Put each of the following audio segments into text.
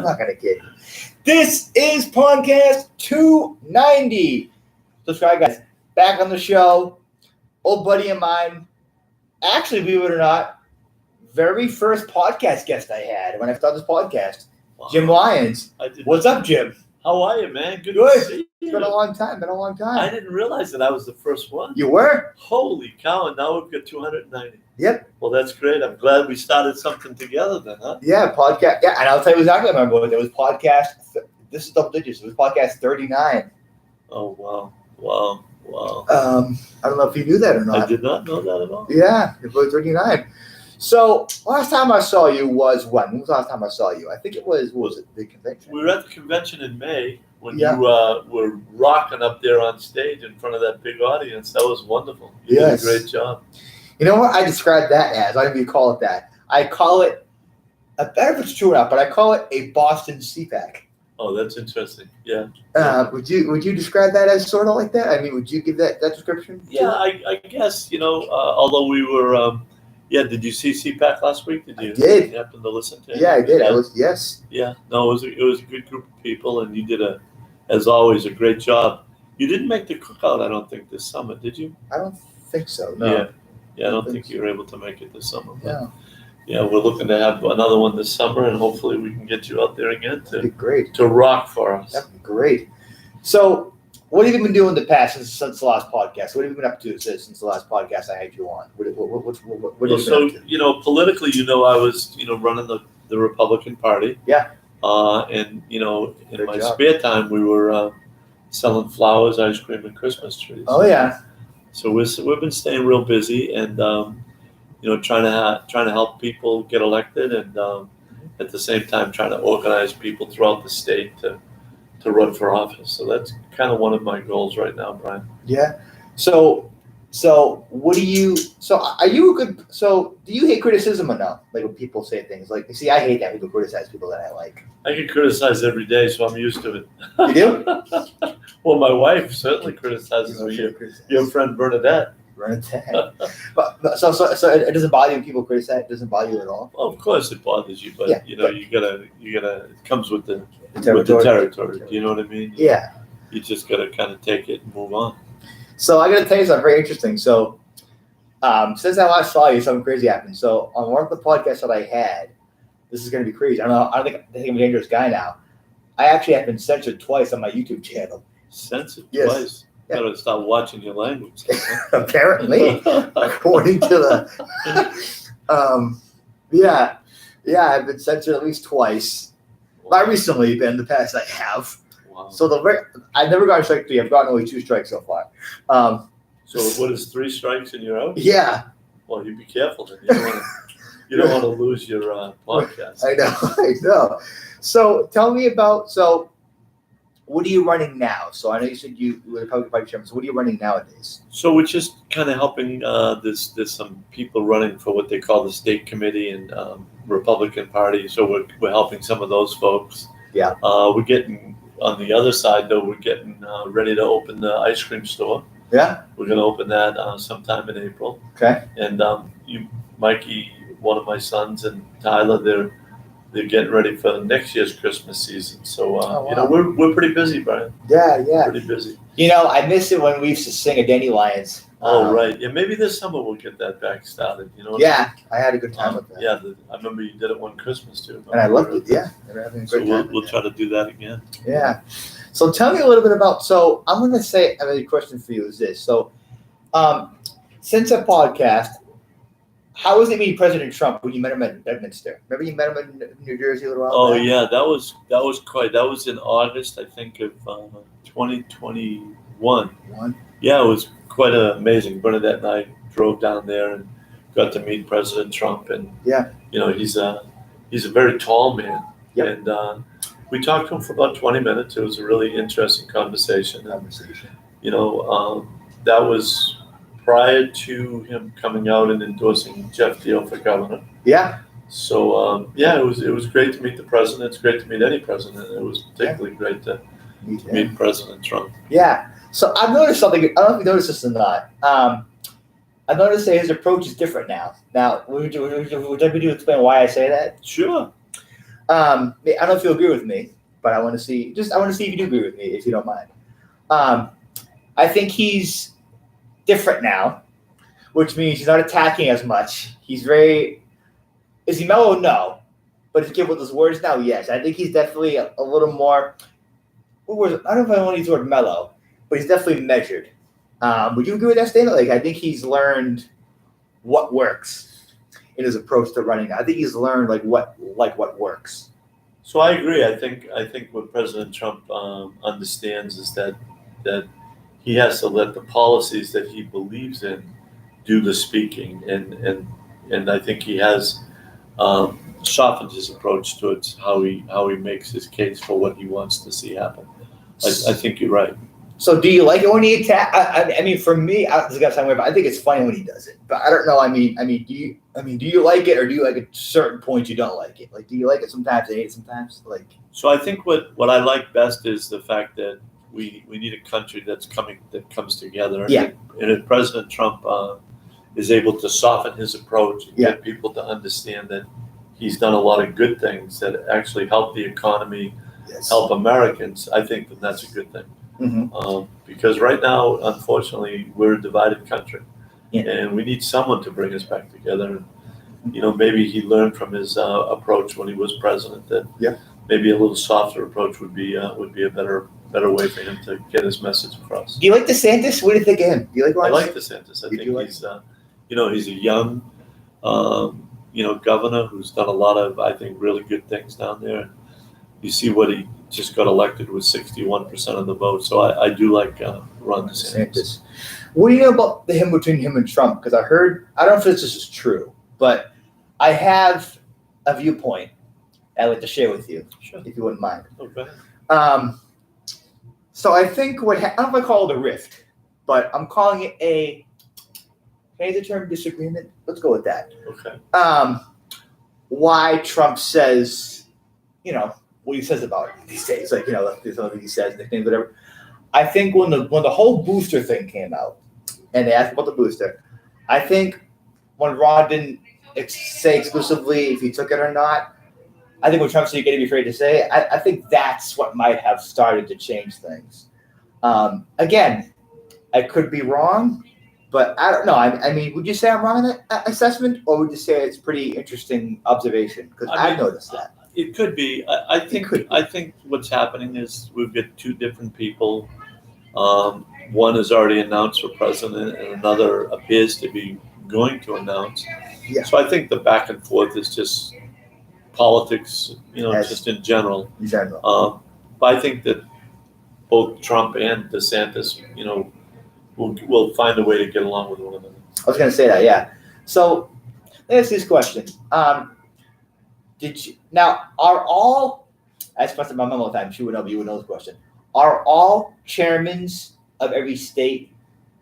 I'm not going to kid you. This is podcast 290. Subscribe, guys. Back on the show. Old buddy of mine. Actually, believe it or not, very first podcast guest I had when I started this podcast. Wow. Jim Lyons. What's up, Jim? How are you, man? Good to see you. It's been a long time. I didn't realize that I was the first one. You were? Holy cow, and now we've got 290. Yep. Well, that's great. I'm glad we started something together then, huh? Yeah, podcast. Yeah, and I'll tell you exactly what I remember. It was podcast. This is double digits. It was podcast 39. Oh, wow. I don't know if you knew that or not. I did not know that at all. Yeah, it was 39. So last time I saw you was when? When was the last time I saw you? I think it was, what was it, the convention? We were at the convention in May when you were rocking up there on stage in front of that big audience. That was wonderful. You did a great job. You know what I described that as? I don't even call it that. I call it, I don't know if it's true or not, but I call it a Boston CPAC. Oh, that's interesting. Yeah. Would you describe that as sort of like that? I mean, would you give that description? Yeah, I guess, although we were, did you see CPAC last week? Did you? I did. You happen to listen to it? Yeah, I did. Yes. Yeah. No, it was a good group of people, and you did as always, a great job. You didn't make the cookout, I don't think, this summer, did you? I don't think so. No. Yeah, I don't think you were able to make it this summer. No. Yeah, we're looking to have another one this summer, and hopefully we can get you out there again to rock for us. That'd be great. So, what have you been doing the past since the last podcast? What have you been up to since the last podcast I had you on? What have you been up to? Politically, I was, running the Republican Party. Yeah. And, in my spare time, we were selling flowers, ice cream, and Christmas trees. Oh, yeah. So we've been staying real busy and, trying to help people get elected and at the same time trying to organize people throughout the state to run for office. So that's kind of one of my goals right now, Brian. Yeah. So what do you? Do you hate criticism or no? Like when people say things like, see, I hate that people criticize people that I like. I get criticized every day, so I'm used to it. You do? Well, my wife certainly criticizes me. Your friend Bernadette. But so it doesn't bother you when people criticize. It doesn't bother you at all. Well, of course it bothers you, but you gotta. It comes with the territory. Do you know what I mean? Yeah. You just gotta kind of take it and move on. So I gotta tell you something very interesting. So, since I last saw you, something crazy happened. So on one of the podcasts that I had, this is gonna be crazy. I don't think I'm a dangerous guy now. I actually have been censored twice on my YouTube channel. Censored Yeah. twice. You gotta stop watching your language. Apparently, according to the, I've been censored at least twice. Not recently, but in the past I have. Wow. So I've never gotten a strike 3. I've gotten only 2 strikes so far. So what is 3 strikes and you're out? Yeah. Well, you be careful then. You don't want to lose your podcast. I know. So tell me about what are you running now? So I know you said you were the Republican Party chairman. So what are you running nowadays? So we're just kind of helping. There's some people running for what they call the state committee and Republican Party. So we're helping some of those folks. Yeah. We're getting on the other side though. We're getting ready to open the ice cream store. Yeah. We're going to open that sometime in April. Okay. And Mikey, one of my sons, and Tyler, they're getting ready for next year's Christmas season. So, wow. we're pretty busy, Brian. Yeah. Pretty busy. I miss it when we used to sing at Danny Lyons. Oh, right. Yeah, maybe this summer we'll get that back started. Yeah, I had a good time with that. Yeah, I remember you did it one Christmas, too. And I loved it, yeah. Having a great time. We'll try to do that again. Yeah. So tell me a little bit about, I'm going to say, I have a question for you is this. So, since a podcast, how was it meeting President Trump when you met him at Bedminster? Remember you met him in New Jersey a little while back? Oh, yeah, that was in August, I think, of 2021. Yeah, it was quite amazing. Bernadette and I drove down there and got to meet President Trump, and he's a very tall man. Yep. And we talked to him for about 20 minutes. It was a really interesting conversation. That was prior to him coming out and endorsing Jeff Deal for governor. Yeah. So it was great to meet the president. It's great to meet any president. It was particularly great to meet President Trump. Yeah. So I've noticed something. I don't know if you noticed this or not. I've noticed that his approach is different now. Now, would you be able to explain why I say that? Sure. I don't know if you agree with me, but I want to see if you do agree with me, if you don't mind. I think he's different now, which means he's not attacking as much. Is he mellow? No. But is he careful with his words now? Yes. I think he's definitely a little more, I don't know if I want to use the word mellow, but he's definitely measured. Would you agree with that statement? Like, I think he's learned what works in his approach to running. I think he's learned what works. So I agree. I think what President Trump understands is that he has to let the policies that he believes in do the speaking, and I think he has softened his approach towards how he makes his case for what he wants to see happen. I think you're right. So do you like it when he attack? I mean, for me, this is gonna sound weird, but I think it's funny when he does it. But I don't know. I mean, do you like it, or do you like at certain points you don't like it? Like, do you like it sometimes and hate it sometimes? Like, so I think what I like best is the fact that we need a country that comes together. Yeah. And if President Trump is able to soften his approach and get people to understand that he's done a lot of good things that actually help the economy, help Americans, I think that's a good thing. Mm-hmm. Because right now, unfortunately, we're a divided country, and we need someone to bring us back together. And, maybe he learned from his approach when he was president that maybe a little softer approach would be a better way for him to get his message across. Do you like DeSantis? What do you think of him? Do you like? I like DeSantis. I think he's a young, governor who's done a lot of, I think, really good things down there. You see what he just got elected with 61% of the vote. So I do like Ron DeSantis. What do you know about between him and Trump? Because I don't know if this is true, but I have a viewpoint I'd like to share with you, if you wouldn't mind. Okay. So I think I don't know if I call it a rift, but I'm calling it can I use the term disagreement? Let's go with that. Okay. Why Trump says, what he says about it these days, like, there's something he says, nicknames, whatever. I think when the whole booster thing came out, and they asked about the booster, I think when Ron didn't say exclusively if he took it or not, I think when Trump said you got to be afraid to say it, I think that's what might have started to change things. Again, I could be wrong, but I don't know. I mean, would you say I'm wrong in that assessment, or would you say it's pretty interesting observation? Because I've noticed that. It could be. I think what's happening is we've got two different people. One is already announced for president, and another appears to be going to announce. Yeah. So I think the back and forth is just politics, just in general. In general. But I think that both Trump and DeSantis, will find a way to get along with one another. I was going to say that, yeah. So let me ask you this question. Are all, I ask question my mom all the time, she would know, but you would know this question. Are all chairmen of every state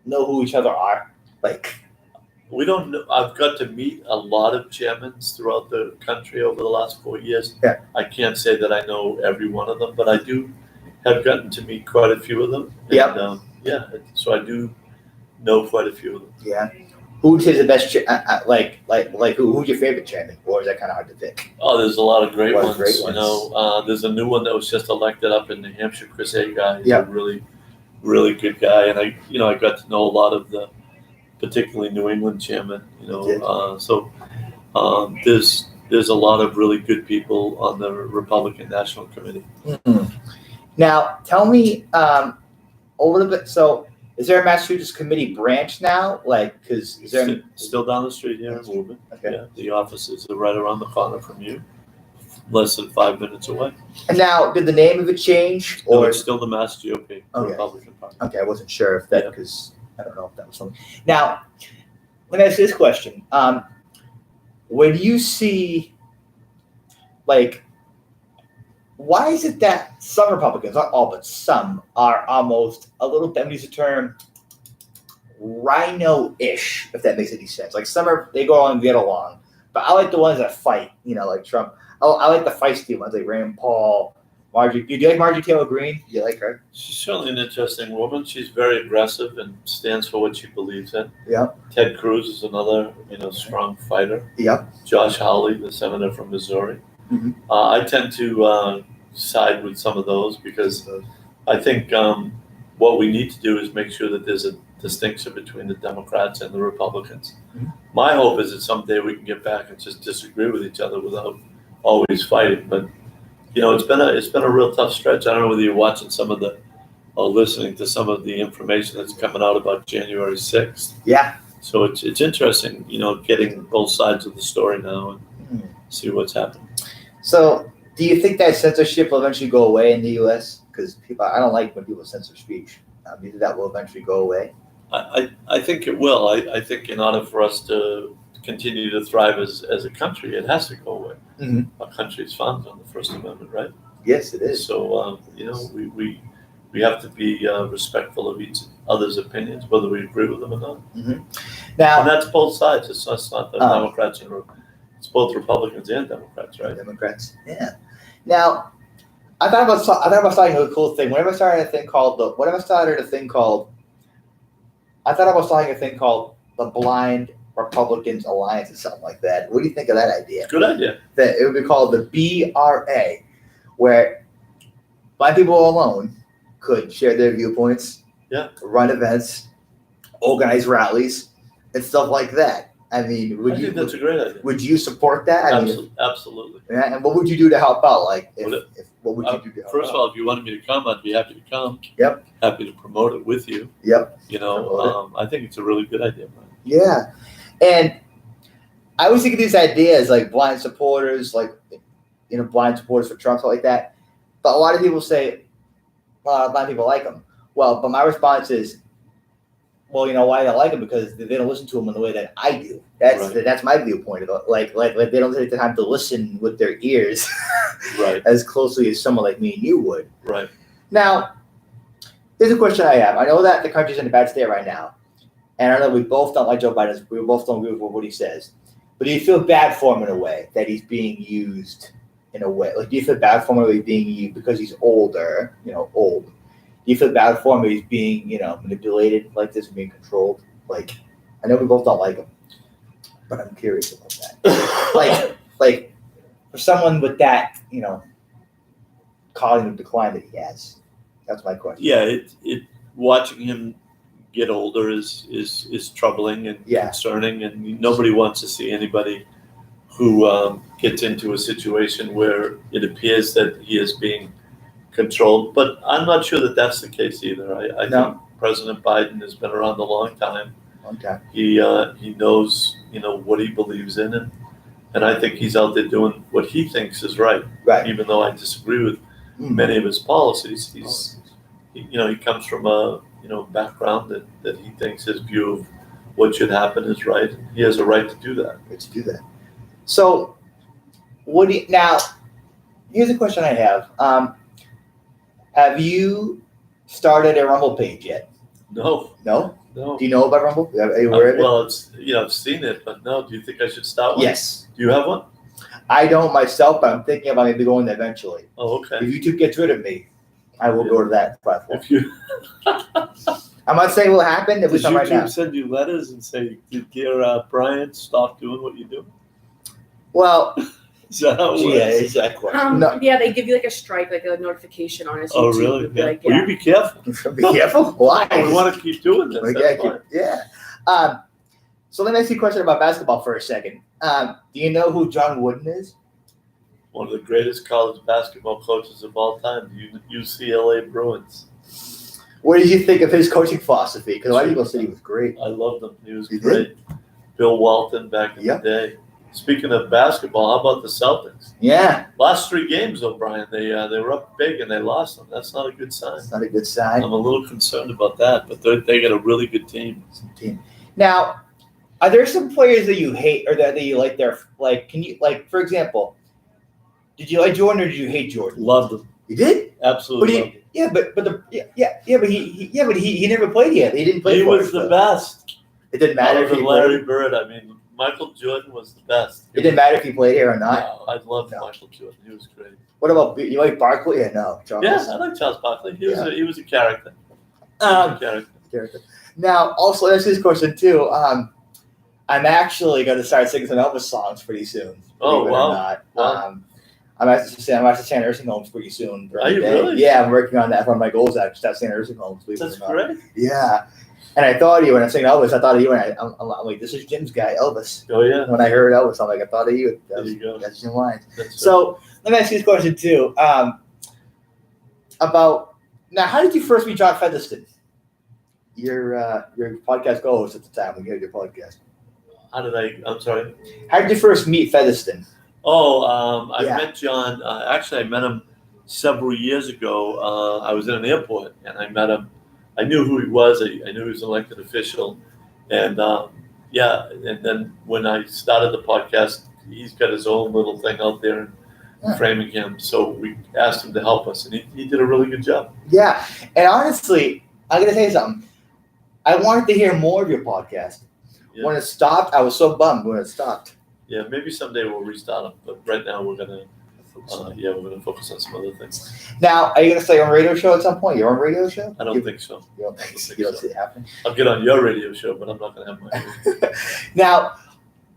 know who each other are? Like, we don't know. I've got to meet a lot of chairmen throughout the country over the last 4 years. Yeah. I can't say that I know every one of them, but I do have gotten to meet quite a few of them. Yeah. So I do know quite a few of them. Yeah. Who's the best? Who's your favorite chairman, or is that kind of hard to pick? Oh, there's a lot of great ones. There's a new one that was just elected up in New Hampshire, Chris Agee. He's a really, really good guy, and I got to know a lot of the, particularly New England chairman. There's a lot of really good people on the Republican National Committee. Mm-hmm. Now, tell me a little bit. So, is there a Massachusetts committee branch now? Because is there still down the street here in Woburn? Okay. Yeah, the offices are right around the corner from you, less than 5 minutes away. And now, did the name of it change? No, it's still the Mass GOP, Republican Party. Okay, I wasn't sure if that, because I don't know if that was something. Now, let me ask you this question. When you see, why is it that some Republicans, not all, but some, are almost a little, I'm use the term, rhino-ish, if that makes any sense. Like, they go along and get along. But I like the ones that fight, like Trump. I like the feisty ones, like Rand Paul, Marjorie. Do you like Marjorie Taylor Greene? Do you like her? She's certainly an interesting woman. She's very aggressive and stands for what she believes in. Yeah. Ted Cruz is another, strong fighter. Yeah. Josh Hawley, the senator from Missouri. Mhm. I tend to side with some of those because I think what we need to do is make sure that there's a distinction between the Democrats and the Republicans. Mhm. My hope is that someday we can get back and just disagree with each other without always fighting. But it's been a real tough stretch. I don't know whether you're watching some of the or listening to some of the information that's coming out about January 6th. Yeah. So it's interesting, getting both sides of the story now and Mhm. see what's happening. So, do you think that censorship will eventually go away in the U.S.? Because I don't like when people censor speech. Do you think that will eventually go away? I think it will. I think in order for us to continue to thrive as a country, it has to go away. Mhm. Our country is founded on the First Amendment, right? Yes, it is. So, we have to be respectful of each other's opinions, whether we agree with them or not. Now, And that's both sides. It's not the Oh. Democrats and it's both Republicans and Democrats, right? Democrats. Yeah. Now, I thought about starting a cool thing. Whenever I started a thing called I thought about starting a thing called the Blind Republicans Alliance or something like that. What do you think of that idea? Good idea. That it would be called the BRA, where blind people alone could share their viewpoints, run events, organize rallies, and stuff like that. I mean, I think that's a great idea. would you support that? Absolutely. Yeah, and what would you do to help out? Like, what would you do to help First of out? all, if you wanted me to come, I'd be happy to come. Yep. Happy to promote it with you. Yep. I think it's a really good idea, Brian. Yeah, and I always think of these ideas like blind supporters, blind supporters for Trump, stuff like that. But a lot of people say, blind people like him. Well, but my response is, well, why they like him? Because they don't listen to him in the way that I do. That's my viewpoint of it. Like they don't take the time to listen with their ears, Right. as closely as someone like me and you would. Right. Now, here's a question I have. I know that the country's in a bad state right now, and I know we both don't like Joe Biden. We both don't agree with what he says. But do you feel bad for him in a way that he's being used in a way? Like, do you feel bad for him when he's being used because he's older? Old. Do you feel bad for him when he's being, manipulated like this and being controlled? Like, I know we both don't like him, but I'm curious about that. like for someone with that, cognitive decline that he has. That's my question. Yeah, watching him get older is troubling and concerning, and nobody wants to see anybody who gets into a situation where it appears that he is being controlled. But I'm not sure that that's the case either. I think President Biden has been around a long time. Okay. He knows what he believes in, and I think he's out there doing what he thinks is right. Right. Even though I disagree with many of his policies, he comes from a background that he thinks his view of what should happen is right. He has a right to do that. So, now? Here's a question I have. Have you started a Rumble page yet? No. No? No. Do you know about Rumble? Are you aware of it? Well, I've seen it, but no. Do you think I should start one? Yes. Do you have one? I don't myself, but I'm thinking about maybe going there eventually. Oh, okay. If YouTube gets rid of me, I will go to that platform. If you I'm not saying it will happen. At does least not right now. YouTube send you letters and say, "Dear Brian, stop doing what you do"? Well, Is that how it works? yeah, exactly. No. Yeah, they give you like a strike, like a notification on his YouTube. Oh, really? It'd be Yeah. like, Well, you be careful. Be careful. Why? We want to keep doing this. That's fine. Yeah. So let me ask you a question about basketball for a second. Do you know who John Wooden is? One of the greatest college basketball coaches of all time, UCLA Bruins. What did you think of his coaching philosophy? Because a lot of people said he was great. I loved him. He was You great. Bill Walton back in Yep. the day. Speaking of basketball, how about the Celtics? Yeah, Last 3 games, O'Brien, they were up big and they lost them. That's not a good sign. it's not a good sign. I'm a little concerned about that, but they got a really good team. Now, are there some players that you hate or that you like? Can you for example, did you like Jordan or did you hate Jordan? Loved him. You did? Absolutely. loved him. But he never played yet. He didn't play. He for was us, the though. best. It didn't matter Other if he than played. Larry Bird, I mean, Michael Jordan was the best. It didn't matter if he played here or not. No, I loved No. Michael Jordan. He was great. What about you like Barkley? Yeah, no, Charles. Yeah, I like Charles Barkley. He was a character. Character. Now, also, there's this question too. I'm actually going to start singing some Elvis songs pretty soon. Oh, believe it or wow. not. Wow. I'm actually staying in nursing homes pretty soon. Are you really? Yeah, I'm working on that. One of my goals actually start staying in nursing homes. believe it That's or not. great. Yeah. And I thought of you when I'm saying Elvis. I thought of you, and I'm like, this is Jim's guy, Elvis. Oh yeah. When I heard Elvis, I'm like, I thought of you. There you go. That's Jim Lyons. That's So let me ask you this question too. About now, how did you first meet John Featherston? Your podcast co-host at the time when you had your podcast. How did I? I'm sorry. How did you first meet Featherston? Oh, I Yeah. met John. Actually, I met him several years ago. I was in an airport and I met him. I knew who he was. I knew he was an elected official, and and then when I started the podcast, he's got his own little thing out there in Yeah. Framingham. So we asked him to help us, and he did a really good job. Yeah, and honestly, I'm gonna tell you something. I wanted to hear more of your podcast. Yeah. When it stopped, I was so bummed when it stopped. Yeah, maybe someday we'll restart him, but right now we're gonna focus on some other things. Now, are you gonna stay on a radio show at some point? Your own radio show? I don't think so. You don't I don't think you don't so. see it happening. I'll get on your radio show, but I'm not gonna have mine. Now,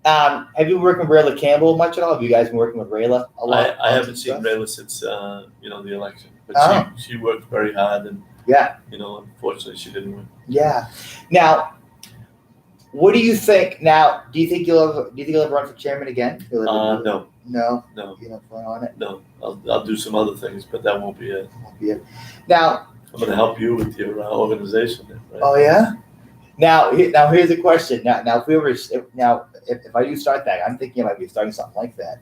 have you been working with Rayla Campbell much at all? Have you guys been working with Rayla a lot? I haven't seen stuff? Rayla since the election, but Oh. she worked very hard, and Yeah, unfortunately she didn't win. yeah. Now, what do you think? Now, do you think you'll ever run for chairman again? No, No, no, you don't plan on it. no. I'll do some other things, but that won't be it. Won't be it. Now, I'm gonna help you with your organization, right? oh yeah. Now here's a question. Now if I do start that, I'm thinking I might be starting something like that.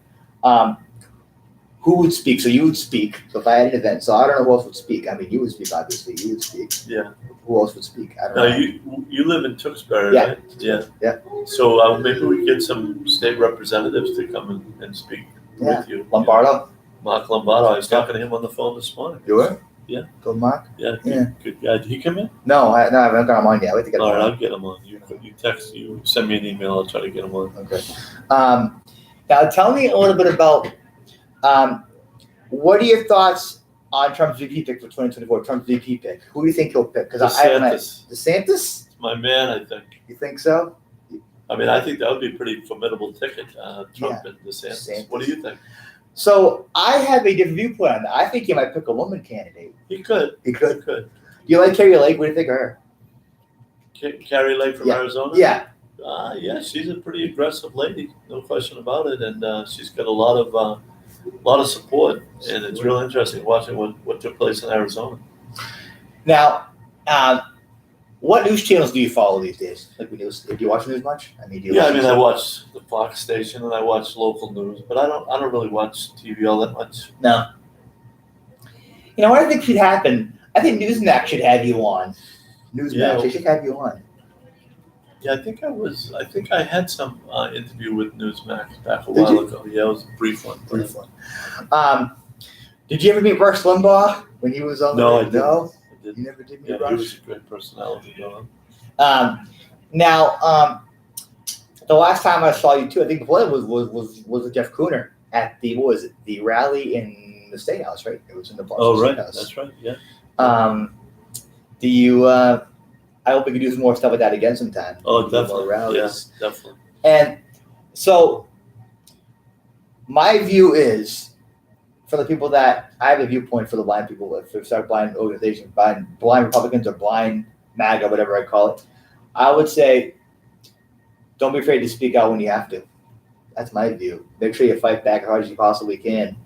Who would speak? So you would speak. So if I had an event, so I don't know who else would speak. I mean, you would speak, obviously. You would speak. Yeah. Who else would speak? I don't No, know. you live in Tewksbury, Yeah. right? Yeah. Yeah. So maybe we get some state representatives to come and speak Yeah. with you. Lombardo. Mark Lombardo. I was talking to him on the phone this morning. You were? Yeah. Go Mark? Yeah. Yeah. Good guy. Did he come in? No, I haven't got him on yet. I wait to get him All right, on. I'll get him on. You text, you send me an email. I'll try to get him on. Okay. Now tell me a little bit about what are your thoughts on Trump's VP pick for 2024? Trump's VP pick. Who do you think he'll pick? Because I haven't. DeSantis? My man, I think. You think so? I mean, I think that would be a pretty formidable ticket, Trump and DeSantis. DeSantis. What do you think? So I have a different viewpoint on that. I think he might pick a woman candidate. He could. He could. He could. Do you like Carrie Lake? What do you think of her? Carrie Lake from Yeah. Arizona? Yeah. Yeah, she's a pretty aggressive lady, no question about it, and she's got a lot of support, and it's real interesting watching what took place in Arizona. Now, what news channels do you follow these days? Like, do you watch news much? I mean, do you Yeah, I listen mean, I to- watch the Fox station and I watch local news, but I don't really watch TV all that much. No. You know what I think should happen? I think Newsmax should have you on. Newsmax, Yeah. they should have you on. Yeah, I think I had some interview with Newsmax back a Did while you? ago. Yeah, it was a brief one. Brief one. Did you ever meet Rush Limbaugh when he was on? No, I the didn't. No, I did. you never did meet Yeah, he Rush. was a great personality, though. Now, the last time I saw you too, I think before that was with Jeff Cooner at the the rally in the State House, right? It was in the Boston Oh, right. State House. That's right. Yeah. Do you? I hope we can do some more stuff like that again sometime. Oh, Do more definitely. rallies. Yeah, definitely. And so, my view is, for the people that I have a viewpoint for the blind people, if we start blind organizations, blind Republicans or blind MAGA, whatever I call it, I would say, don't be afraid to speak out when you have to. That's my view. Make sure you fight back as hard as you possibly can.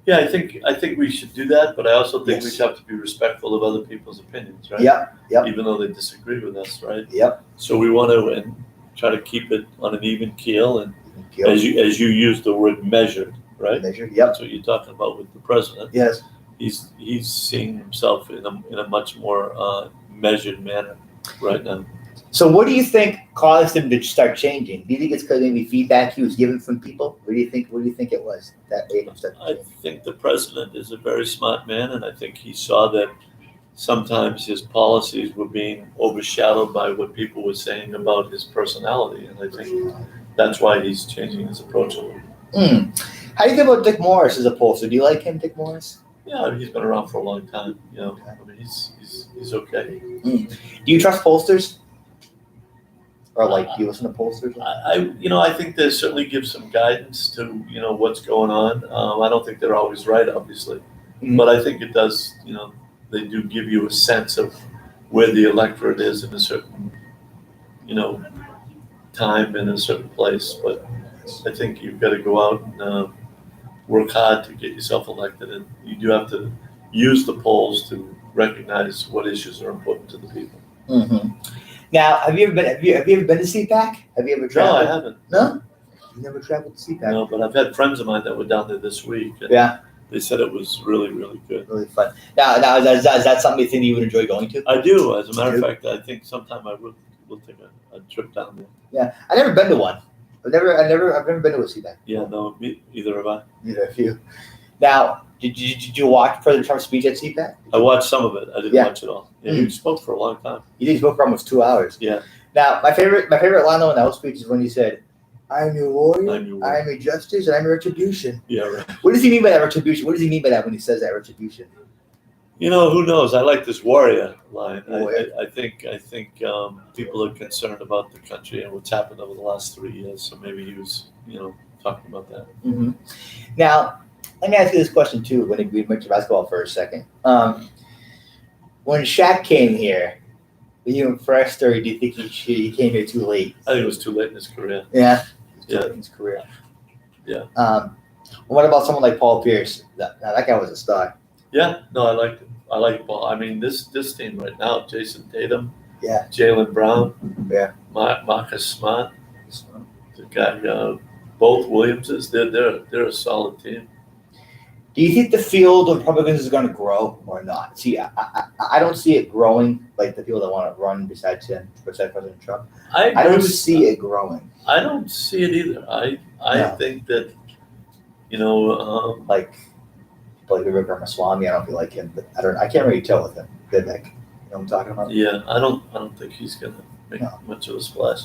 Yeah, I think we should do that, but I also think we Yes. have to be respectful of other people's opinions, right? Yep. Even though they disagree with us, right? Yep. So we want to try to keep it on an even keel, and Yep. as you use the word measured, right? Measure. Yep. That's what you're talking about with the president. Yes. He's seeing himself in a much more measured manner right now. So what do you think caused him to start changing? Do you think it's because maybe feedback he was given from people? What do you think it was that made him start I changing? think the president is a very smart man, and I think he saw that sometimes his policies were being overshadowed by what people were saying about his personality, and I think that's why he's changing his approach a little. How do you feel about Dick Morris as a pollster? Do you like him, Dick Morris? Yeah, I mean, he's been around for a long time. I mean, he's okay. Do you trust pollsters? Or like, do you listen to pollsters? I think they certainly give some guidance to what's going on. I don't think they're always right, obviously, Mhm. but I think it does. They do give you a sense of where the electorate is in a certain time in a certain place. But I think you've got to go out and work hard to get yourself elected, and you do have to use the polls to recognize what issues are important to the people. Mm-hmm. Now, have you ever been to CPAC? Have you ever No, traveled? I haven't. No, you never traveled to CPAC. No, but I've had friends of mine that were down there this week. And Yeah, they said it was really, really good. really fun. Now is that something you think you would enjoy going to? I do. As a matter You of do? fact, I think sometime I will take a trip down there. Yeah, I've never been to one. I've never been to a CPAC. Yeah, no, either have I. Neither of you. Now, did you watch President Trump's speech at CPAC? I watched some of it. I didn't Yeah. watch it all. Yeah, he spoke for a long time. He spoke for almost 2 hours. Yeah. Now, my favorite line though in that whole speech is when he said, "I'm your warrior, I'm your warrior." I'm your justice, and I'm your retribution." Yeah, right. What does he mean by that retribution? What does he mean by that when he says that retribution? Who knows? I like this warrior line. Warrior. I think people are concerned about the country and what's happened over the last 3 years. So maybe he was, talking about that. Mm-hmm. Now, let me ask you this question too. When we went to basketball for a second, when Shaq came here, were you impressed, or do you think he came here too late? I think it was too late in his career. Yeah. Yeah. In his career. Yeah. What about someone like Paul Pierce? That guy was a star. Yeah, no, I liked it. I like ball. I mean, this team right now: Jason Tatum, Yeah. Jaylen Brown, Yeah. Marcus Smart, the guy, both Williamses. They're a solid team. Do you think the field of Republicans is going to grow or not? See, I don't see it growing like the people that want to run beside President Trump. I don't see it growing. I don't see it either. I No. think that Like Vivek Ramaswamy, I don't feel like him, but I can't really tell with him. Vivek, you know what I'm talking about? yeah, I don't think he's gonna make No. much of a splash.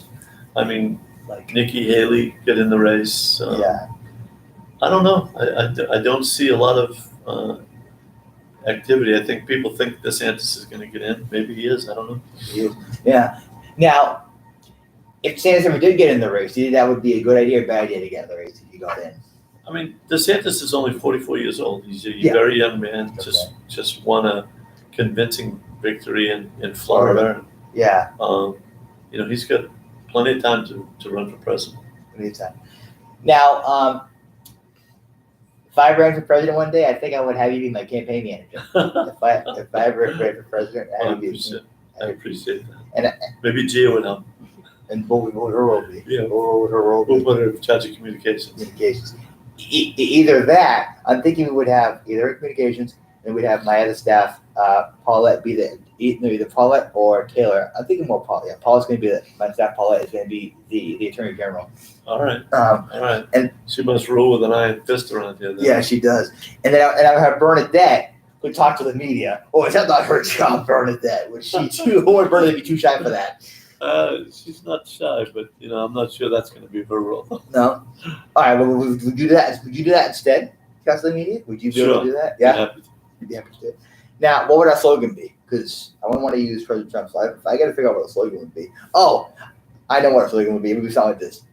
I mean, Like, Nikki Haley get in the race. yeah. I don't know. I don't see a lot of activity. I think people think DeSantis is going to get in. Maybe he is. I don't know. Yeah. Now, if DeSantis ever did get in the race, do you think that would be a good idea or bad idea to get in the race if he got in? I mean, DeSantis is only 44 years old. He's a Yeah. very young man. Okay. Just won a convincing victory in Florida. Yeah. He's got plenty of time to run for president. Anytime. Now, if I ran for president one day, I think I would have you be my campaign manager. If I ever ran for president, I would be. I appreciate that. And Maybe Gia would help. and what would her role be? Yeah. What would her role be? We'll put her in charge of communications. Communications. Either that, I'm thinking we would have either communications, and we'd have my other staff, Paulette, be either Paulette or Taylor. I'm thinking more Paulette. Yeah, Paulette's going to be my staff. Paulette is going to be the attorney general. All right. All right. And she must rule with an iron fist around here. Then. Yeah, she does. And then I would have Bernadette who talk to the media. Oh, is that not her job, Bernadette? Would she too? Or would Bernadette be too shy for that? She's not shy, but I'm not sure that's going to be her role. No. All right. Well, would you do that? Would you do that instead? Talk to the media? Would you be able to do that? Yeah. You'd be happy to do it. Now, what would our slogan be? Because I wouldn't want to use President Trump, so I got to figure out what the slogan would be. Oh, I know what our slogan would be. It would sound like this.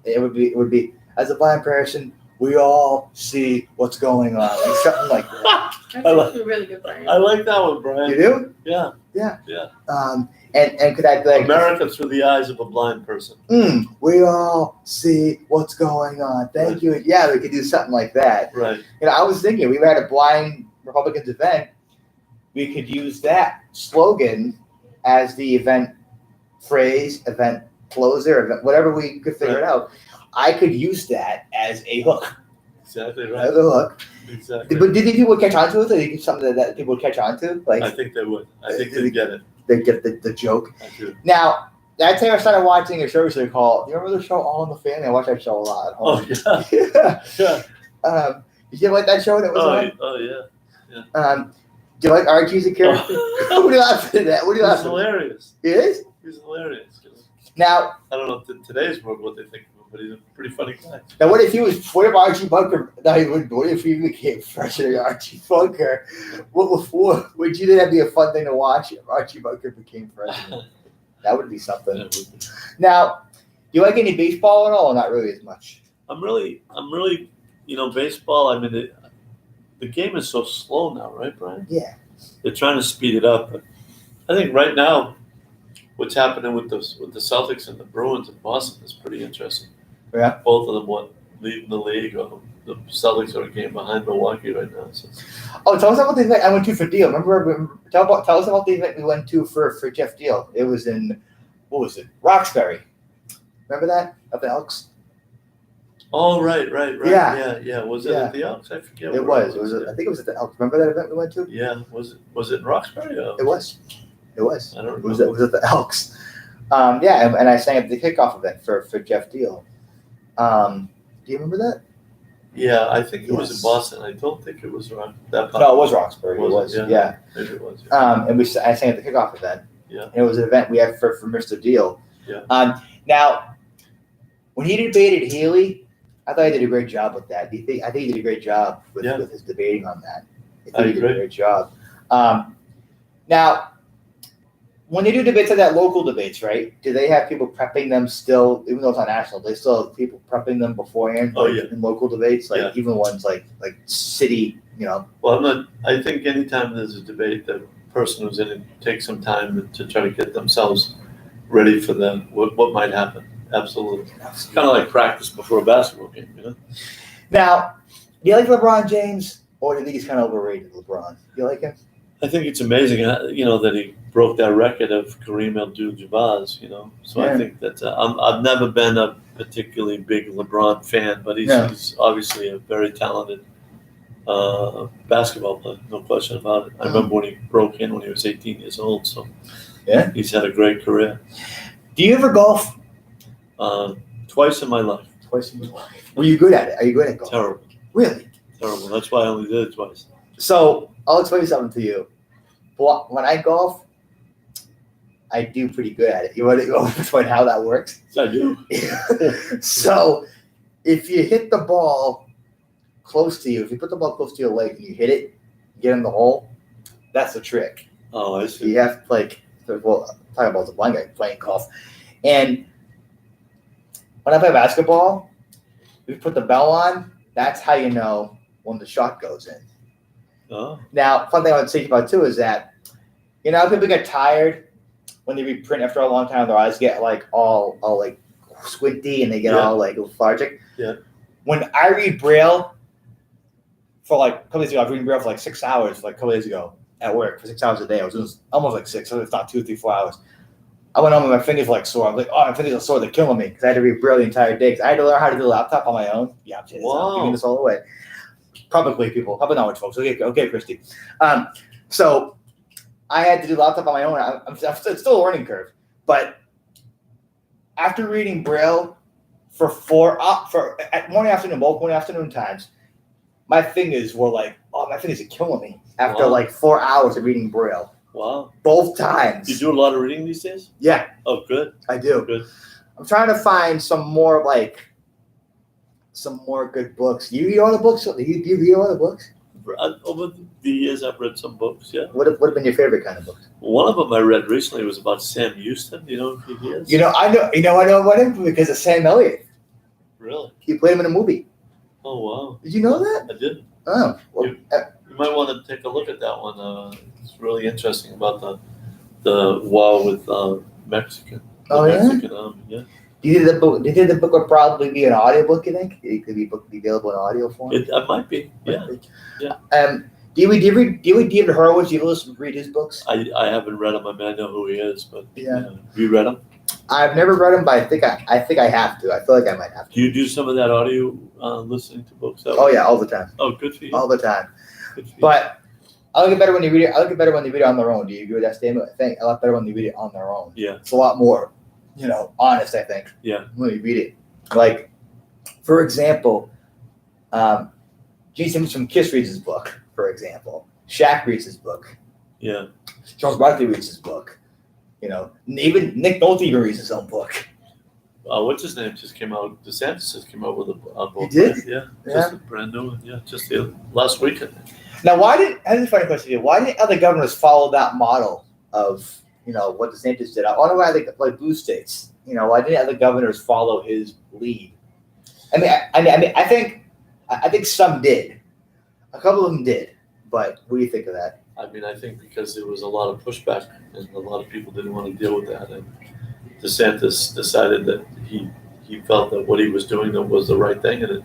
It would be as a blind person, we all see what's going on, like something like that. That's actually really good, Brian. I like that one, Brian. You do? Yeah. Yeah. Yeah. And could I be like America through the eyes of a blind person? We all see what's going on. Thank you. Yeah, we could do something like that. Right. I was thinking we had a blind Republicans event. We could use that slogan as the event phrase, event closer, event, whatever we could figure it out. I could use that as a hook. Exactly right. As a hook. Exactly. But do you think people would catch on to it? Or do you think something that people would catch on to? Like I think they would. I think they'd get it. they get the joke. I do. Now, that time I started watching a show recently called, do you remember the show All in the Family? I watch that show a lot at home. Oh yeah. Yeah. Did you like that show that was on? Oh yeah. Do you like Archie as a character? What are you laughing at that? What are you He's laughing at? hilarious. It is? He's hilarious. Now, I don't know if today's world what they think of him, but he's a pretty funny guy. now what if Archie Bunker, what if he became President Archie Bunker? Would you think that'd be a fun thing to watch if Archie Bunker became president? That would be something. Yeah, it would be. Now, do you like any baseball at all? Or not really as much. I'm really, baseball. I mean, the game is so slow now, right, Brian? Yeah. They're trying to speed it up, but I think right now, what's happening with the Celtics and the Bruins in Boston is pretty interesting. Yeah. Both of them leaving the league, or the Celtics are a game behind Milwaukee right now. So. Oh, tell us about the event I went to for Deal. Tell us about the event we went to for Jeff Deal. It was in, what was it? Roxbury. Remember that? Up in Elks? Oh, right. Yeah. Was it at the Elks? I forget. It where was. I think it was at the Elks. Remember that event we went to? Yeah. Was it in Roxbury? It was. I don't It remember. was at the Elks. And I sang at the kickoff event for Jeff Deal. Do you remember that? Yeah, I think it was in Yes. Boston. I don't think it was around that. No, it was Roxbury. It was. it? Yeah. Maybe it was. Yeah. I sang at the kickoff event. Yeah. And it was an event we had for Mr. Deal. Yeah. Now, when he debated Haley, I thought he did a great job with that. I think he did a great job with his debating on that. I he did agree. a great job. Now, when they do debates like that, local debates, right? Do they have people prepping them still, even though it's on national? They still have people prepping them beforehand. Oh, like, yeah. In local debates, like Yeah. even ones like city, Well, I think anytime there's a debate, the person who's in it takes some time to try to get themselves ready for what might happen. Absolutely. It's kind of like practice before a basketball game, Now, do you like LeBron James, or do you think he's kind of overrated? LeBron, do you like him? I think it's amazing, that he broke that record of Kareem Abdul-Jabbar, So Yeah. I think that I've never been a particularly big LeBron fan, but he's obviously a very talented basketball player, no question about it. I remember when he broke in when he was 18 years old, so Yeah. he's had a great career. Do you ever golf? Twice in my life. Twice in your life. Were you good at it? Are you good at golf? Terrible. Really? Terrible. That's why I only did it twice. So I'll explain something to you. But when I golf, I do pretty good at it. You want to explain how that works? I do. So if you hit the ball close to you, if you put the ball close to your leg and you hit it, get in the hole, that's the trick. Oh, I see. You have to talking about the blind guy playing golf. And when I play basketball, we put the bell on, that's how you know when the shot goes in. Oh, Now, fun thing I would think about too is that, people get tired when they read print after a long time. Their eyes get all like squinty and they get all like lethargic. Yeah. When I read Braille for like a couple days ago, I was reading Braille for like 6 hours, like a couple days ago at work for 6 hours a day. I was doing almost like 6, so it's not 2, 3, 4 hours. I went home and my fingers were like sore. I was like, my fingers are sore. They're killing me because I had to read Braille the entire day. Because I had to learn how to do a laptop on my own. Yeah, I'm saying this. I'm giving this all away. Publicly, people. Public knowledge, folks. Okay, Christy. So I had to do laptop on my own. It's still a learning curve. But after reading Braille for morning, afternoon, both morning, afternoon times, my fingers were like, my fingers are killing me after Wow. like 4 hours of reading Braille. wow. Both times. You do a lot of reading these days? Yeah, Oh, good. I do. Good. I'm trying to find some more good books. You read all the books? Do you read all the books? Over the years, I've read some books, yeah. What have been your favorite kind of books? One of them I read recently was about Sam Houston. You know who he is? I know about him because of Sam Elliott. Really? He played him in a movie. Oh, wow. Did you know that? I didn't. Oh, well, You might want to take a look at that one. It's really interesting about the war with Mexican. The Oh, yeah? Mexican army, yeah. do you think the book would probably be an audiobook? You think it could be available in audio form? It might be, yeah. Do you read David Horowitz? Do you read his books? I haven't read him. I mean, I know who he is, but Yeah. Have you read him? I've never read him, but I think I have to. I feel like I might have to. Do you do some of that audio listening to books? Oh yeah, all the time, Oh, good for you. all the time. Good for you. But I like it better when they read it. I like it better when they read it on their own. Do you agree with that statement? I think I like better when they read it on their own. Yeah. It's a lot more, honest. I think. Yeah. When you read it, like, for example, Gene Simmons from Kiss reads his book. For example, Shaq reads his book. Yeah. Charles Barkley reads his book. Even Nick Nolte even reads his own book. What's his name just came out? DeSantis just came out with a book. He did? right? Yeah. Yeah. Just a brand new one. Yeah. Just the last weekend. Now, here's a funny question here. Why didn't other governors follow that model of, what DeSantis did. I wonder why they like blue states. Why didn't other governors follow his lead? I think some did. A couple of them did. But what do you think of that? I think because there was a lot of pushback and a lot of people didn't want to deal with that, and DeSantis decided that he felt that what he was doing was the right thing, and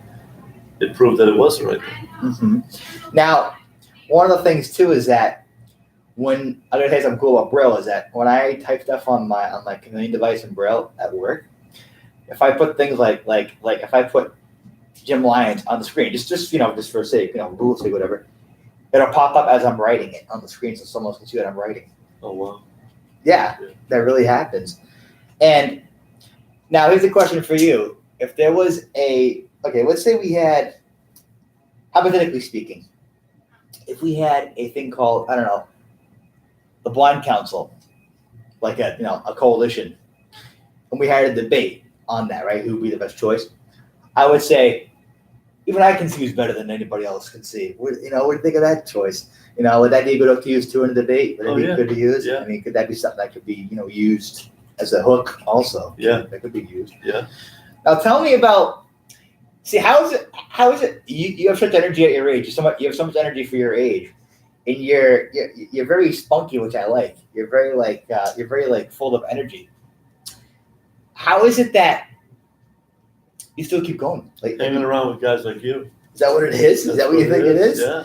it proved that it was the right thing. Mm-hmm. Now, one of the things too is that I'm gonna say something cool about Braille is that when I type stuff on my communion device in Braille at work, if I put things like if I put Jim Lyons on the screen, just for sake, Google sake, whatever, it'll pop up as I'm writing it on the screen, so someone can see what I'm writing. Oh wow! Yeah, that really happens. And now here's a question for you: if there was let's say we had, hypothetically speaking, if we had a thing called, I don't know, the Blind Council, like a coalition, and we had a debate on that, right? Who would be the best choice? I would say, even I can see who's better than anybody else can see. What do you think of that choice? Would that be a good hook to use too in a debate? Would it be good to use? Yeah. Could that be something that could be, used as a hook also? Yeah. That could be used. Yeah. Now tell me about, how is it, you have such energy at your age, you have so much energy for your age, and you're very spunky, which I like. You're very full of energy. How is it that you still keep going? Hanging around with guys like you. Is that what it is? Is that what you think it is? Yeah.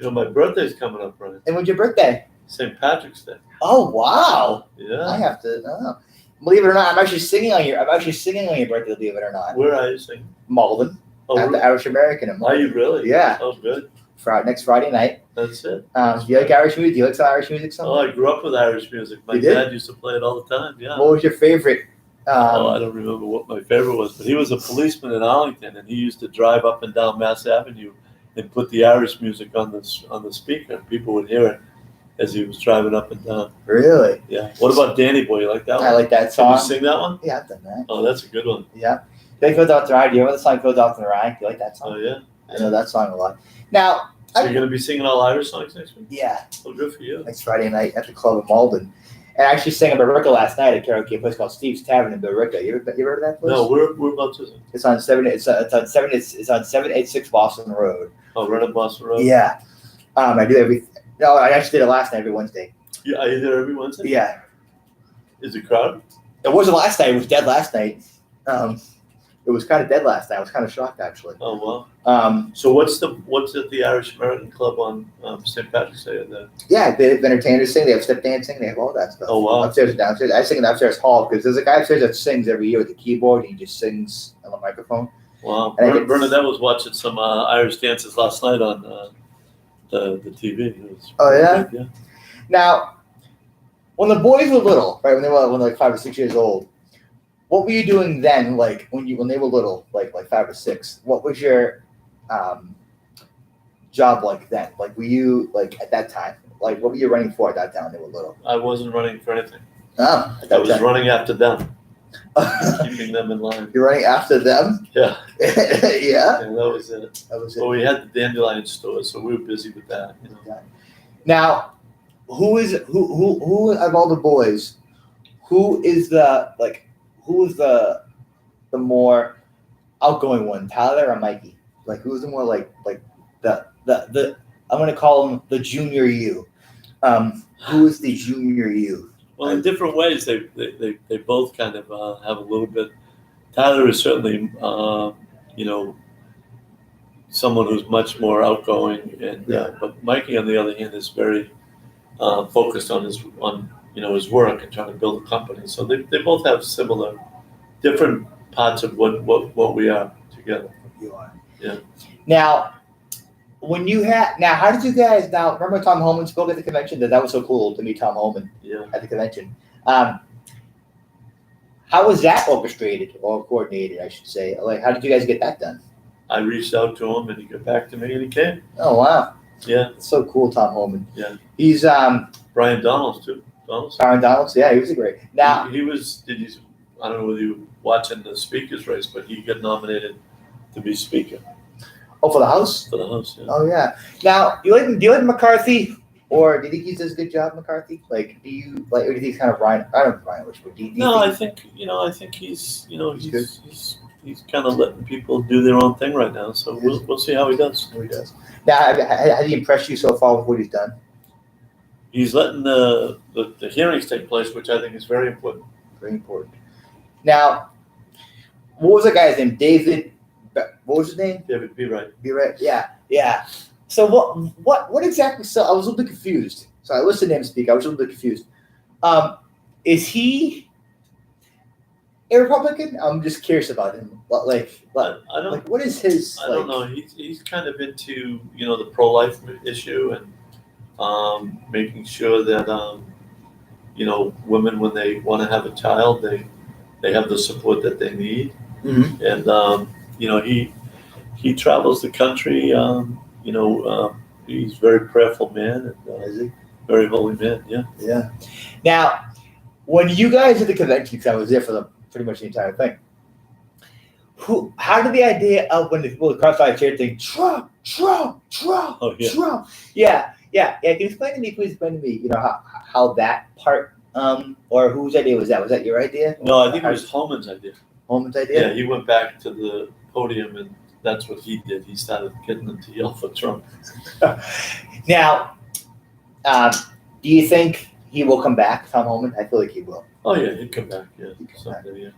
My birthday's coming up, Brian. And when's your birthday? St. Patrick's Day. Oh wow! Yeah. I have to. Believe it or not, I'm actually singing on your birthday. Believe it or not. Where are you singing? Malden. Oh, at really? the Irish American in Are Malden. you really? Yeah. Oh, good. Next Friday night. That's it. Do you like Irish music? Do you like some Irish music? Oh, I grew up with Irish music. My dad used to play it all the time. Yeah. What was your favorite? I don't remember what my favorite was, but he was a policeman in Arlington, and he used to drive up and down Mass Avenue and put the Irish music on the speaker, and people would hear it as he was driving up and down. Really? Yeah. What about Danny Boy? You like that one? I like that song. Can you sing that one? Yeah, I've done that. Oh, that's a good one. Yeah. It goes out to Ryan. Do you remember the song "Goes Out to Ryan"? Do you like that song? Oh yeah. I know that song a lot. Now, so you're gonna be singing all Irish songs next week? Yeah. Oh, good for you. Next Friday night at the club in Malden. And I actually sang in Billerica last night at a karaoke place called Steve's Tavern in Billerica. You ever heard of that place? No, we're about to sing. It's on 786 Boston Road. Oh, right on Boston Road. Yeah. I do I actually did it last night every Wednesday. Yeah, are you there every Wednesday? Yeah. Is it crowded? It wasn't last night. It was dead last night. It was kind of dead last night. I was kind of shocked actually. Oh wow. So what's at the Irish American Club on St. Patrick's Day? Yeah, they have entertainers sing. They have step dancing. They have all that stuff. Oh wow. Upstairs and downstairs. I sing in the upstairs hall because there's a guy upstairs that sings every year with the keyboard. And he just sings on the microphone. Wow. And Bernadette was watching some Irish dances last night on the TV. Oh yeah. Yeah. Now, when the boys were little, right, when they were like 5 or 6 years old, what were you doing then? Like when they were little, like 5 or 6. What was your job like then? Like were you like at that time? Like what were you running for at that time when they were little? I wasn't running for anything. Oh, I was running after them, keeping them in line. You're running after them? Yeah. Yeah. And that was it. Well, we had the dandelion store, so we were busy with that. Now, who of all the boys, who is the more outgoing one, Tyler or Mikey? Like who's the more like the I'm gonna call him the junior you. Who is the junior you? Well, in different ways, they both kind of have a little bit. Tyler is certainly someone who's much more outgoing, and but Mikey, on the other hand, is very focused on his work and trying to build a company. So they both have similar, different parts of what we are together. You are. Yeah. Now, how did you guys remember Tom Holman spoke at the convention? That was so cool to meet Tom Holman at the convention. How was that orchestrated or coordinated, I should say? Like, how did you guys get that done? I reached out to him and he got back to me and he came. Oh, wow. Yeah. It's so cool, Tom Holman. Yeah. He's Brian Donalds too. Brian Donalds, yeah, he was a great. Now he was. I don't know whether you were watching the speakers race, but he got nominated to be speaker. Oh, for the House? For the House, yeah. Oh, yeah. Now, do you like McCarthy or do you think he does a good job, McCarthy? Like, do you like, or do you think he's kind of Ryan? I don't know Ryan Bush, but do you No, I think think he's He's good? he's kind of letting people do their own thing right now. So we'll see how he does. he does? Now, has he impressed you so far with what he's done? He's letting the hearings take place, which I think is very important. Very important. Now, what was the guy's name? David. What was his name? David, be right. Be right. Yeah. So what exactly? So I was a little bit confused. So I listened to him speak. I was a little bit confused. Is he a Republican? I'm just curious about him. I don't. What is his? I don't know. He's kind of into the pro-life issue and making sure that women, when they want to have a child, they have the support that they need. Mhm. And he travels the country. He's a very prayerful man and Is he? very holy man. Yeah. Yeah. Now, when you guys at the convention, because I was there for pretty much the entire thing. How did the idea of when the people across the chanting Trump, Trump, Trump, Oh, yeah. Trump? Yeah. Can you explain to me, please explain to me, how that part, or whose idea was that? Was that your idea? No, I think it was Holman's idea. Holman's idea? Yeah, he went back to the podium and that's what he did. He started getting them to yell for Trump. Now, do you think he will come back, Tom Holman? I feel like he will. Oh yeah, he'd come back. Yeah, He'd come someday, yeah.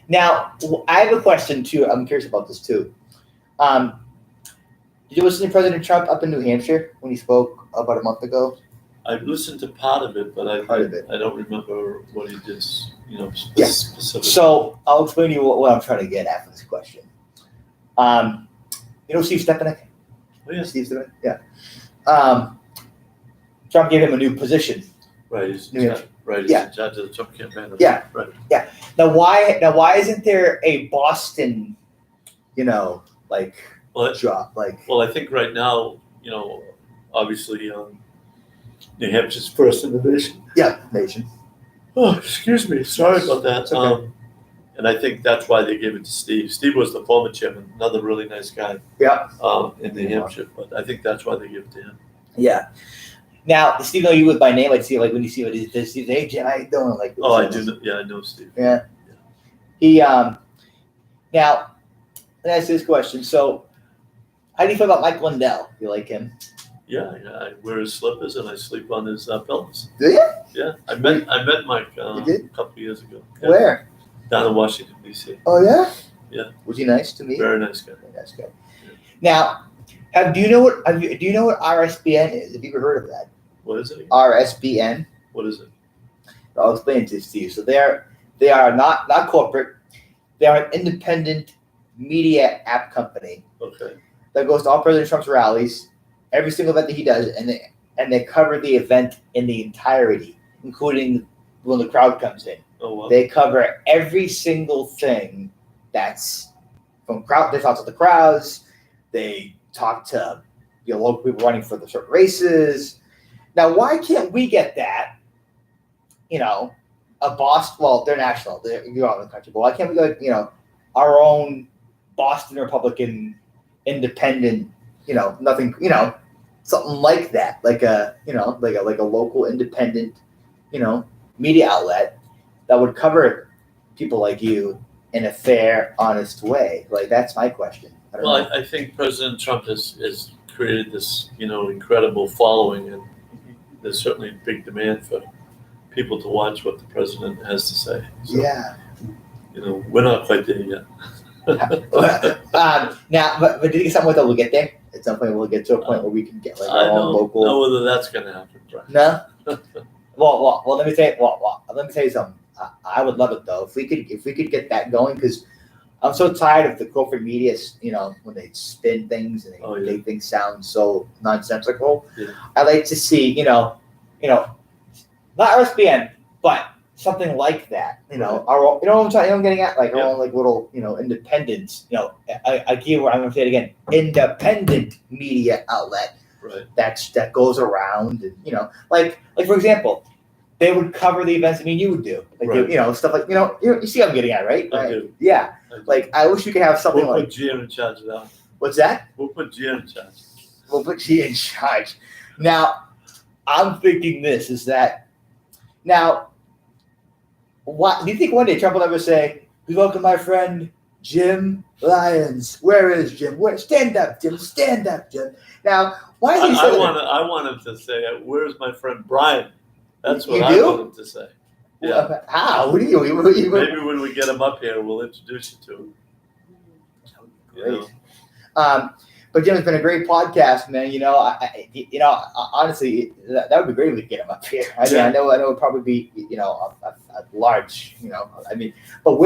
Now, I have a question too. I'm curious about this too. Did you listen to President Trump up in New Hampshire when he spoke about a month ago? I listened to part of it, but I don't remember what he did. Specifically. So I'll explain to you what I'm trying to get at for this question. Steve Stepanek? Oh, yeah. Steve Stepanek? Yeah. Trump gave him a new position. Right. He's New Hampshire. right. He's Yeah. in charge of the Trump campaign. Yeah. Right. Now why isn't there a Boston, Well, job? Well, I think right now, obviously, New Hampshire's first in the nation. Yeah, nation. Oh, excuse me. Sorry about that. It's okay. And I think that's why they gave it to Steve. Steve was the former chairman, another really nice guy. Yeah. In New Hampshire, but I think that's why they give it to him. Yeah. Now, does Steve know you with by name? Like, see, like when you see what he does, Steve, hey, Jim, how you doing? Like, Oh, I do. Yeah, I know Steve. Yeah. He now let me ask you this question. So, how do you feel about Mike Lindell? You like him? Yeah, I wear his slippers and I sleep on his pillows. Do you? Yeah, I met Mike You did? a couple of years ago. Yeah. Where? Down in Washington D.C. Oh yeah. Yeah. Was he nice to me? Very nice guy. Very nice guy. Now, do you know what RSBN is? Have you ever heard of that? What is it? RSBN. What is it? I'll explain it to you. So they are not corporate. They are an independent media app company Okay. that goes to all President Trump's rallies, every single event that he does, and they cover the event in the entirety, including when the crowd comes in. Oh wow. They cover every single thing that's from crowd. They talk to the crowds. They talk to local people running for the certain races. Now, why can't we get that? A Boston. Well, they're national. They're all in the country. But why can't we go? Our own Boston Republican independent. Nothing. Something like that. Like a local independent. Media outlet that would cover people like you in a fair, honest way. Like, that's my question. I don't know. I think President Trump has created this, incredible following, and there's certainly a big demand for people to watch what the president has to say. So, Yeah. We're not quite there yet. Now, but do you think something we'll get there? At some point, we'll get to a point where we can get I our own don't local. know whether that's going to happen, Brian. No. Well. Let me tell you something. I would love it though if we could get that going, because I'm so tired of the corporate media. When they spin things and they make things sound so nonsensical. Yeah. I like to see not RSBN, but something like that. Our own, what I'm getting at, like our own like little independence. Again, I'm gonna say it again, independent media outlet. Right. That goes around, and like for example, they would cover the events. I mean, you would do like Right. stuff like you see what I'm getting at, right? I do. Yeah. I do. Like, I wish you could have something We'll like put Gia in charge of that. what's that? We'll put Gia in charge. We'll put you in charge. Now, I'm thinking this is that now. What do you think one day Trump will ever say, "We welcome my friend Jim Lyons"? Where is Jim? Where? Stand up, Jim. Stand up, Jim. Now, why is he saying that? I want him to say, "Where's my friend Brian?" That's what You I do? want him to say. Yeah. How? What do you? Maybe when we get him up here, we'll introduce you to him. Great. But Jim, it's been a great podcast, man. Honestly, that would be great if we could get him up here. I mean, Yeah. I know it'd probably be, a large, but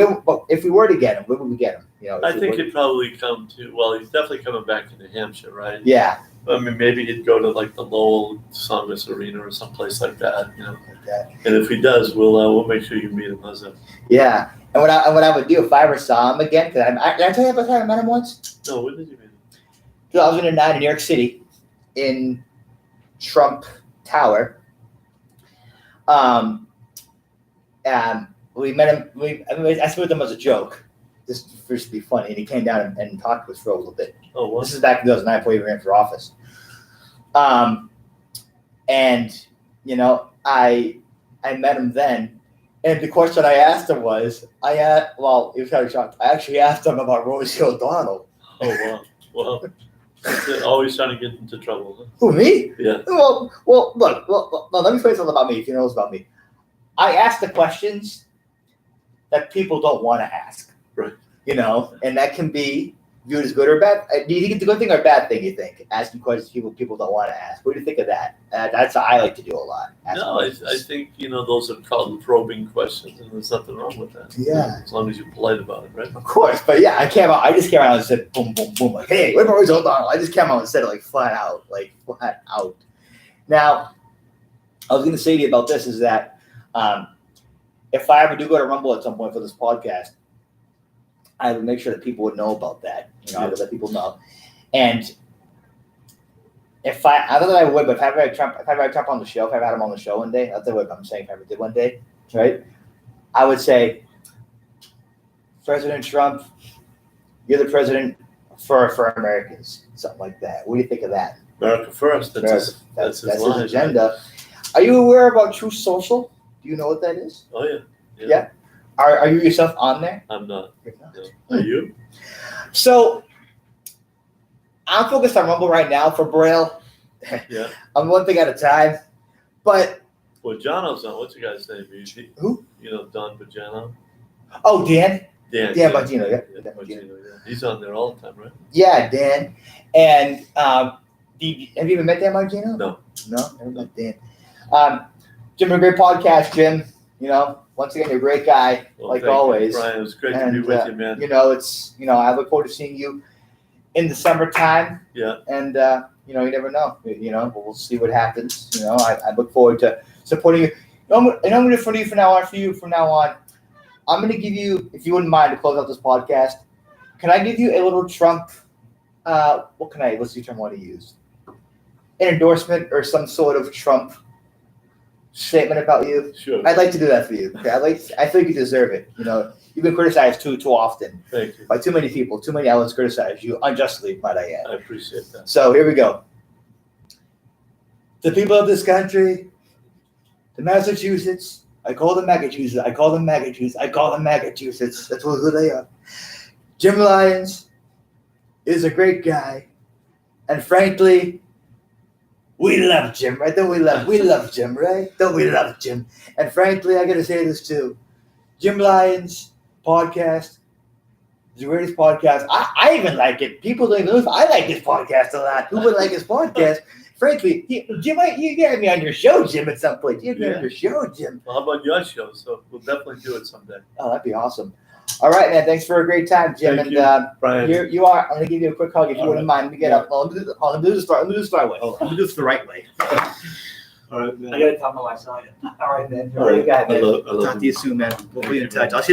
if we were to get him, where would we get him? I think he'd probably come to. Well, he's definitely coming back to New Hampshire, right? Yeah. I mean, maybe he'd go to like the Lowell Songbirds Arena or someplace like that. Okay. And if he does, we'll make sure you meet him. How's that? Yeah. And what I would do if I ever saw him again, because did I tell you about that I met him once? No, when did you meet him? 2009 in New York City, in Trump Tower. We met him. I spoke with him as a joke, just to be funny, and he came down and talked to us for a little bit. Oh, what? This is back in 2009 before he ran for office. I met him then, and the question I asked him was, he was kind of shocked. I actually asked him about Rosie O'Donnell. Oh, wow. Well, always trying to get into trouble. Huh? Who, me? Yeah. Well, look. Well, let me explain something about me. If you know about me, I ask the questions that people don't want to ask. Right. And that can be viewed as good or bad. Do you think it's a good thing or a bad thing? You think asking questions people don't want to ask? What do you think of that? That's what I like to do a lot. No, I think those are called probing questions, and there's nothing wrong with that. Yeah. As long as you're polite about it, right? Of course, but yeah, I just came out and said boom, boom, boom, like, hey, what about Rosie O'Donnell? I just came out and said it like flat out. Now, I was going to say to you about this is that if I ever do go to Rumble at some point for this podcast, I would make sure that people would know about that. I would let people know. And if I don't know that I would, but if I ever had Trump on the show, if I ever had him on the show one day, that's what I'm saying. If I ever did one day, right? I would say, President Trump, you're the president for Americans, something like that. What do you think of that? America first. That's his line, agenda. Right? Are you aware about Truth Social? Do you know what that is? Oh yeah. Yeah. Are you yourself on there? I'm not. You're not. No. Are you? So I'm focused on Rumble right now for Braille. Yeah. I'm one thing at a time. But Well, Jono's on. What's your guy's name? Who? Don Bajano. Oh, Dan. Dan Bongino, yeah. Dan Bongino, yeah. He's on there all the time, right? Yeah, Dan. And have you ever met Dan Bongino? No. No, never met Dan. Jim, a great podcast, Jim. Once again, you're a great guy, Well, like thank you, always. Brian, it was great to be with you, man. I look forward to seeing you in the summertime. Yeah. And you never know. We'll see what happens. I look forward to supporting you. I'm going to do for you from now on. I'm going to give you, if you wouldn't mind, to close out this podcast. Can I give you a little Trump? What's the term I want to use? An endorsement or some sort of Trump statement about you. Sure. I'd like to do that for you. Okay? I think you deserve it. You've been criticized too often. Thank you. By too many people. Too many outlets criticize you unjustly, might I add. I appreciate that. So here we go. The people of this country, the Massachusetts, I call them Massachusetts. I call them Massachusetts. That's who they are. Jim Lyons is a great guy, and frankly, we love Jim, right? We love Jim, right? Don't we love Jim? And frankly, I got to say this too. Jim Lyons podcast is the greatest podcast. I even like it. People don't even know. I like his podcast a lot. Who would like his podcast? Frankly, Jim, you got me on your show, Jim, at some point. You got me on your show, Jim. Well, how about your show? So we'll definitely do it someday. Oh, that'd be awesome. All right, man. Thanks for a great time, Jim. Thank and you, Brian. here you are. I'm gonna give you a quick hug if you All wouldn't right. mind. Let me get up. Let me do this the right way. Hold on. Let me do this the right way. All right, man. I gotta tell my wife. All right, man. All right. Great guy, man. I love Talk to you soon, man. We'll be in touch. I'll see you